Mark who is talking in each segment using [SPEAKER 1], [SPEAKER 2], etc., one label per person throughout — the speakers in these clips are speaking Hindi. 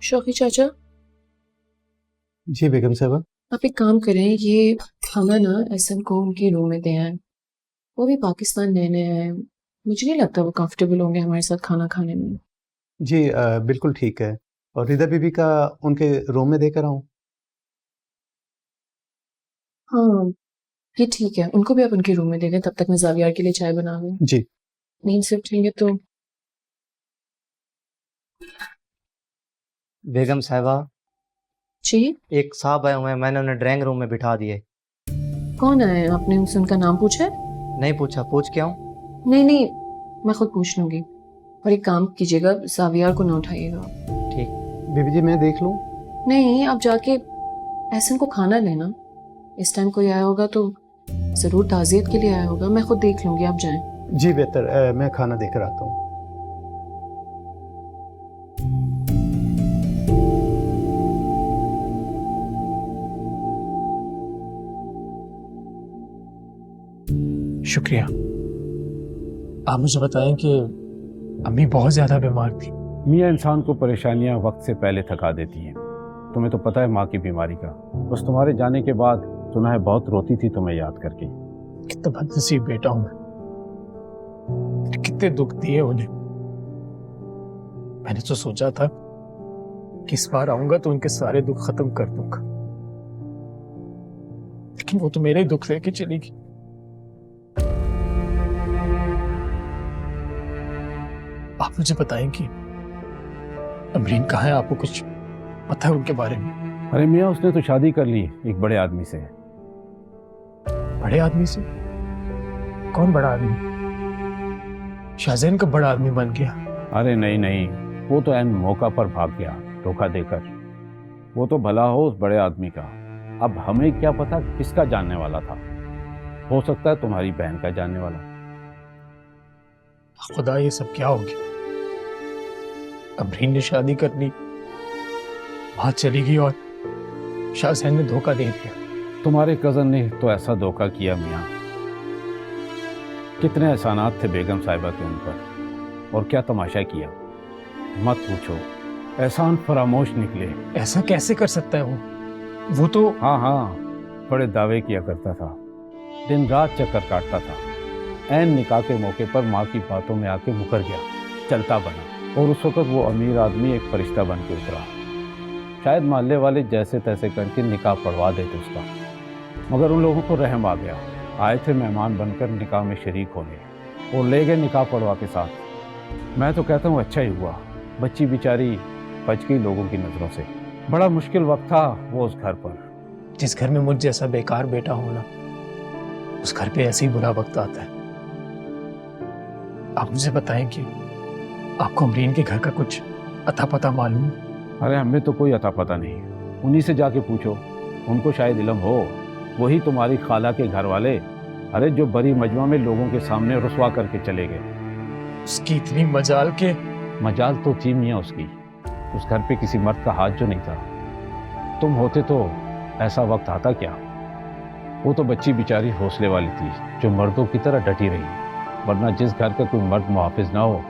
[SPEAKER 1] शौकी चाचा,
[SPEAKER 2] जी बेगम साहबा।
[SPEAKER 1] आप एक काम करें, ये खाना ना एहसन को उनके रूम में दे आए। वो भी पाकिस्तान नए नए आए, मुझे नहीं लगता वो कंफर्टेबल होंगे हमारे साथ खाना खाने में।
[SPEAKER 2] जी बिल्कुल ठीक है। और रिदा बीबी का उनके रूम में देकर आऊँ?
[SPEAKER 1] हाँ, ये ठीक है, उनको भी आप उनके रूम में दे दें, तब तक मैं जावियार के लिए चाय बना लूँ।
[SPEAKER 2] जी।
[SPEAKER 1] नींद से उठेंगे तो।
[SPEAKER 3] बेगम साहिबा,
[SPEAKER 1] जी,
[SPEAKER 3] एक साहब आए हुए हैं, मैंने उन्हें ड्राइंग रूम में बिठा दिए।
[SPEAKER 1] कौन आए? आपने उनसे उनका नाम पूछा है?
[SPEAKER 3] नहीं पूछा, पूछ क्यों?
[SPEAKER 1] नहीं नहीं, मैं खुद पूछ लूंगी। और एक काम कीजिएगा, जावियार को ना उठाइएगा।
[SPEAKER 3] ठीक।
[SPEAKER 2] बीबी जी मैं देख लूँ?
[SPEAKER 1] नहीं, आप जाके एहसन को खाना देना। इस टाइम कोई आया होगा तो जरूर ताजियत के लिए आया होगा, मैं खुद देख लूंगी, आप जाएं।
[SPEAKER 2] जी बेहतर, मैं खाना देकर आता हूँ।
[SPEAKER 4] शुक्रिया। आप मुझे बताएं कि अम्मी बहुत ज़्यादा बीमार थी।
[SPEAKER 5] मियाँ, इंसान को परेशानियां वक्त से पहले थका देती हैं। तुम्हें तो पता है माँ की बीमारी का। बस तुम्हारे जाने के बाद सुना है बहुत रोती थी तुम्हें याद करके।
[SPEAKER 4] कितना बदनसीब बेटा हूं मैं, कितने दुख दिए उन्हें। मैंने तो सोचा था कि इस बार आऊंगा तो उनके सारे दुख खत्म कर दूंगा, लेकिन वो तो मेरे ही दुख लेके चली गई। आप मुझे बताएं कि अमरीन कहाँ है? आपको कुछ पता है उनके बारे में?
[SPEAKER 5] अरे मियाँ, उसने तो शादी कर ली एक बड़े आदमी से।
[SPEAKER 4] बड़े आदमी से? कौन बड़ा आदमी? शाहजैन का बड़ा आदमी बन गया?
[SPEAKER 5] अरे नहीं नहीं, वो तो ऐन मौका पर भाग गया धोखा देकर। वो तो भला हो उस बड़े आदमी का, अब हमें क्या पता किसका जानने वाला था। हो सकता है तुम्हारी बहन का जानने वाला।
[SPEAKER 4] खुदा, ये सब क्या हो गया? अमरीन ने शादी कर ली, बात चली गई और शाहजैन ने धोखा दे दिया।
[SPEAKER 5] तुम्हारे कजन ने तो ऐसा धोखा किया मियाँ। कितने एहसानात थे बेगम साहिबा के उन पर, और क्या तमाशा किया। मत पूछो, एहसान फरामोश निकले।
[SPEAKER 4] ऐसा कैसे कर सकता है वो तो।
[SPEAKER 5] हाँ हाँ, बड़े दावे किया करता था, दिन रात चक्कर काटता था। ऐन निकाह के मौके पर माँ की बातों में आके मुकर गया, चलता बना। और उस वक्त वो अमीर आदमी एक फरिश्ता बन के उतरा। शायद मोहल्ले वाले जैसे तैसे करके निकाह पढ़वा देते उसका, मगर उन लोगों को रहम आ गया। आए थे मेहमान बनकर निकाह में शरीक होने और ले गए निकाह पढ़वा के साथ। मैं तो कहता हूँ अच्छा ही हुआ, बच्ची बेचारी बच गई लोगों की नज़रों से। बड़ा मुश्किल वक्त था वो उस घर पर।
[SPEAKER 4] जिस घर में मुझ जैसा बेकार बेटा होना, उस घर पे ऐसे ही बुरा वक्त आता है। आप मुझे बताएं कि आपको अमरीन के घर का कुछ अता पता मालूम?
[SPEAKER 5] अरे हमें तो कोई अता पता नहीं, उन्हीं से जाके पूछो, उनको शायद इल्म हो। वही तुम्हारी खाला के घर वाले, अरे जो बड़ी मजमा में लोगों के सामने रुसवा करके चले गए।
[SPEAKER 4] उसकी इतनी मजाल के।
[SPEAKER 5] मजाल तो थी मियाँ उसकी, उस घर पे किसी मर्द का हाथ जो नहीं था। तुम होते तो ऐसा वक्त आता क्या। वो तो बच्ची बेचारी हौसले वाली थी, जो मर्दों की तरह डटी रही। वरना जिस घर का कोई मर्द मुहाफिज ना हो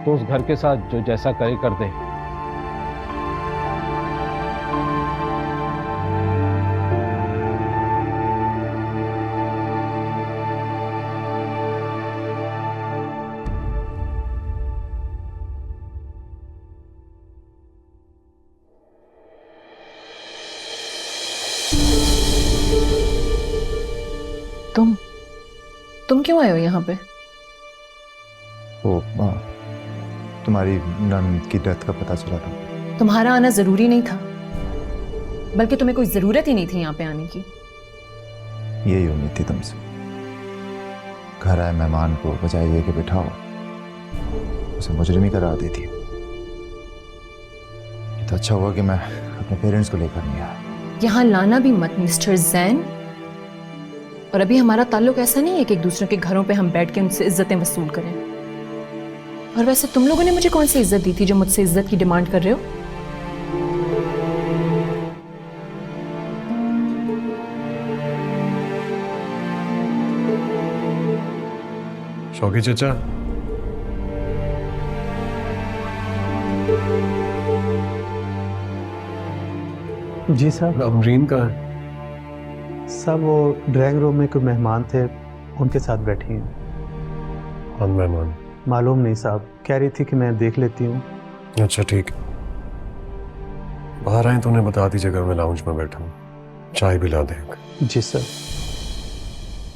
[SPEAKER 5] तो उस घर के साथ जो जैसा करे कर दे।
[SPEAKER 1] तुम क्यों आए हो यहाँ पे?
[SPEAKER 6] वो तुम्हारी नंद की डेथ का पता चला था।
[SPEAKER 1] तुम्हारा आना जरूरी नहीं था, बल्कि तुम्हें कोई जरूरत ही नहीं थी यहाँ पे आने की।
[SPEAKER 6] यही उम्मीद थी तुमसे। घर आए मेहमान को बजाय ये कि बिठाओ, उसे मुजरिम ही करार देती। ये तो अच्छा हुआ कि मैं अपने पेरेंट्स को लेकर नहीं आया।
[SPEAKER 1] यहाँ लाना भी मत मिस्टर जैन। और अभी हमारा ताल्लुक ऐसा नहीं है कि एक दूसरे के घरों पे हम बैठ के उनसे इज्जतें वसूल करें। और वैसे तुम लोगों ने मुझे कौन सी इज्जत दी थी जो मुझसे इज्जत की डिमांड कर रहे हो?
[SPEAKER 7] शौकी चाचा,
[SPEAKER 2] जी साहब।
[SPEAKER 7] अमरीन कहाँ है?
[SPEAKER 2] साहब वो ड्राइंग रूम में कोई मेहमान थे, उनके साथ बैठी हैं।
[SPEAKER 7] कौन मेहमान?
[SPEAKER 2] मालूम नहीं साहब, कह रही थी कि मैं देख लेती हूँ।
[SPEAKER 7] अच्छा ठीक, बाहर आए तो उन्हें बता दीजिएगा मैं लाउंज में बैठा हूँ, चाय पिला दें।
[SPEAKER 2] जी सर।